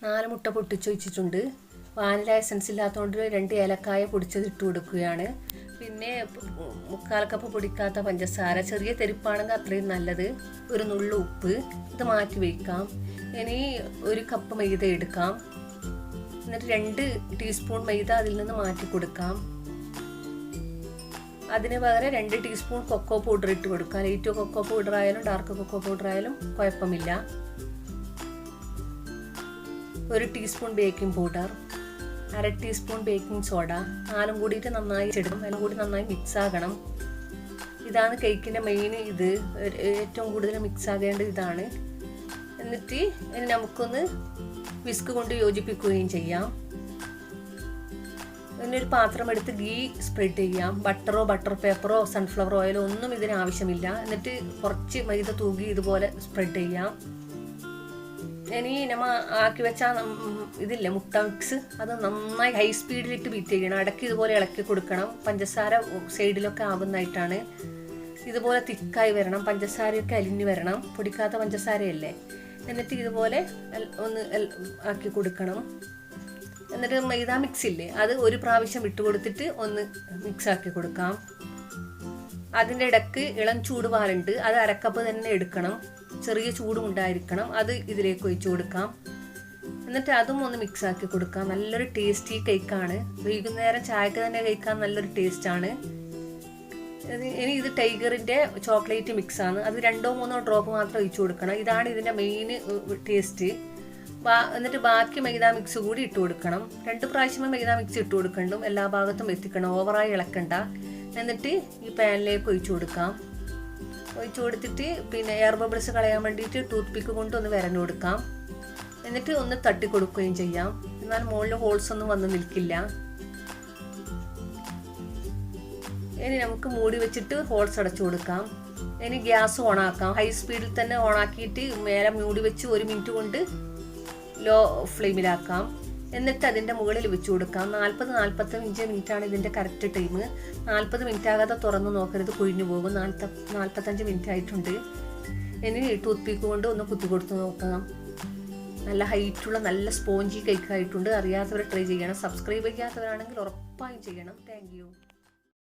4 മുട്ട പൊട്ടിച്ച് വെച്ചിട്ടുണ്ട്. വാനില എസൻസ് ഇല്ലാത്തതുകൊണ്ട് 2 ഏലക്കായ പൊടിച്ചത് ഇട്ട് കൊടുക്കുകയാണ്. പിന്നെ 1/4 കപ്പ് പൊടിക്കാത്ത പഞ്ചസാര, ചെറിയ തെരിപ്പാണെങ്കിൽ അത്രയും നല്ലത്. ഒരു നുള്ളു ഉപ്പ്. ഇത് മാറ്റി വയ്ക്കാം. ഇനി 1 കപ്പ് മൈദ എടുക്കാം. എന്നിട്ട് 2 ടീസ്പൂൺ മൈദ അതിൽ നിന്ന് മാറ്റി കൊടുക്കാം. അതിന് പകരം 2 ടീസ്പൂൺ കൊക്കോ പൗഡർ ഇട്ട് കൊടുക്കാം. ലൈറ്റ് കൊക്കോ പൗഡർ ആയാലും ഡാർക്ക് കൊക്കോ പൗഡർ ആയാലും കുഴപ്പമില്ല. 1 teaspoon baking powder, 1/2 teaspoon baking soda. 4 കൂടിയിട്ട് നന്നായി ഇടും. എല്ലാം കൂടി നന്നായി മിക്സ് ആകണം. ഇതാണ് കേക്കിൻ്റെ മെയിൻ. ഇത് ഏറ്റവും കൂടുതൽ മിക്സ് ആകേണ്ടത് ഇതാണ്. എന്നിട്ട് ഇനി നമുക്കൊന്ന് വിസ്ക് കൊണ്ട് യോജിപ്പിക്കുകയും ചെയ്യാം. ഒരു പാത്രം എടുത്ത് ഗീ സ്പ്രെഡ് ചെയ്യാം. ബട്ടറോ ബട്ടർ പേപ്പറോ സൺഫ്ലവർ ഓയിലോ ഒന്നും ഇതിന് ആവശ്യമില്ല. എന്നിട്ട് കുറച്ച് മൈദ തൂകി ഇതുപോലെ സ്പ്രെഡ് ചെയ്യാം. ഇനി നമ്മൾ ആക്കി വെച്ച ഇതില്ലേ മുട്ട മിക്സ്, അത് നന്നായി ഹൈ സ്പീഡിലിട്ട് ബീറ്റ് ചെയ്യണം. ഇടയ്ക്ക് ഇതുപോലെ ഇളക്കി കൊടുക്കണം. പഞ്ചസാര സൈഡിലൊക്കെ ആവുന്നതായിട്ടാണ്. ഇതുപോലെ തിക്കായി വരണം. പഞ്ചസാരയൊക്കെ അലിഞ്ഞ് വരണം. പൊടിക്കാത്ത പഞ്ചസാരയല്ലേ. എന്നിട്ട് ഇതുപോലെ ഒന്ന് ആക്കി കൊടുക്കണം. എന്നിട്ട് മൈദ മിക്സ് ഇല്ലേ, അത് 1 പ്രാവശ്യം ഇട്ട് കൊടുത്തിട്ട് ഒന്ന് മിക്സ് ആക്കി കൊടുക്കാം. അതിൻ്റെ ഇടയ്ക്ക് ഇളം ചൂടുപാലുണ്ട്. അത് 1/2 കപ്പ് തന്നെ എടുക്കണം. ചെറിയ ചൂടും ഉണ്ടായിരിക്കണം. അത് ഇതിലേക്ക് ഒഴിച്ചു കൊടുക്കാം. എന്നിട്ട് അതും ഒന്ന് മിക്സ് ആക്കി കൊടുക്കാം. നല്ലൊരു ടേസ്റ്റി കേക്കാണ്. വൈകുന്നേരം ചായക്ക് തന്നെ കഴിക്കാൻ നല്ലൊരു ടേസ്റ്റാണ്. ഇനി ഇത് ടൈഗറിൻ്റെ ചോക്ലേറ്റ് മിക്സാണ്. അത് 2-3 ഡ്രോപ്പ് മാത്രം ഒഴിച്ചു കൊടുക്കണം. ഇതാണ് ഇതിൻ്റെ മെയിൻ ടേസ്റ്റ്. എന്നിട്ട് ബാക്കി മൈദ മിക്സ് കൂടി ഇട്ട് കൊടുക്കണം. 2 പ്രാവശ്യമേ മൈദ മിക്സ് ഇട്ട് കൊടുക്കണം. എല്ലാ ഭാഗത്തും എത്തിക്കണം. ഓവറായി ഇളക്കണ്ട. എന്നിട്ട് ഈ പാനിലേക്ക് ഒഴിച്ചു കൊടുക്കാം. ഒഴിച്ചു കൊടുത്തിട്ട് പിന്നെ എയർ ബബിൾസ് കളയാൻ വേണ്ടിയിട്ട് ടൂത്ത് പിക്ക് കൊണ്ട് ഒന്ന് വരഞ്ഞു കൊടുക്കാം. എന്നിട്ട് ഒന്ന് തട്ടി കൊടുക്കുകയും ചെയ്യാം. എന്നാൽ മുകളിൽ ഹോൾസ് ഒന്നും വന്ന് നിൽക്കില്ല. ഇനി നമുക്ക് മൂടി വെച്ചിട്ട് ഹോൾസ് അടച്ചു കൊടുക്കാം. ഇനി ഗ്യാസ് ഓണാക്കാം. ഹൈ സ്പീഡിൽ തന്നെ ഓണാക്കിയിട്ട് മേലെ മൂടി വെച്ച് 1 മിനിറ്റ് കൊണ്ട് ലോ ഫ്ലെയിമിലാക്കാം. എന്നിട്ട് അതിൻ്റെ മുകളിൽ വെച്ച് കൊടുക്കാം. 40-45 മിനിറ്റാണ് ഇതിൻ്റെ കറക്റ്റ് ടൈം. 40 മിനിറ്റ് ആകാതെ തുറന്ന് നോക്കരുത്, കുഴിഞ്ഞു പോകും. 45 മിനിറ്റ് ആയിട്ടുണ്ട്. ഇനി ടൂത്ത് പീക്ക് കൊണ്ട് ഒന്ന് കുത്തി കൊടുത്ത് നോക്കാം. നല്ല ഹൈറ്റുള്ള നല്ല സ്പോഞ്ചി കേക്ക് ആയിട്ടുണ്ട്. അറിയാത്തവർ ട്രൈ ചെയ്യണം. സബ്സ്ക്രൈബ് ചെയ്യാത്തവരാണെങ്കിൽ ഉറപ്പായും ചെയ്യണം. Thank you.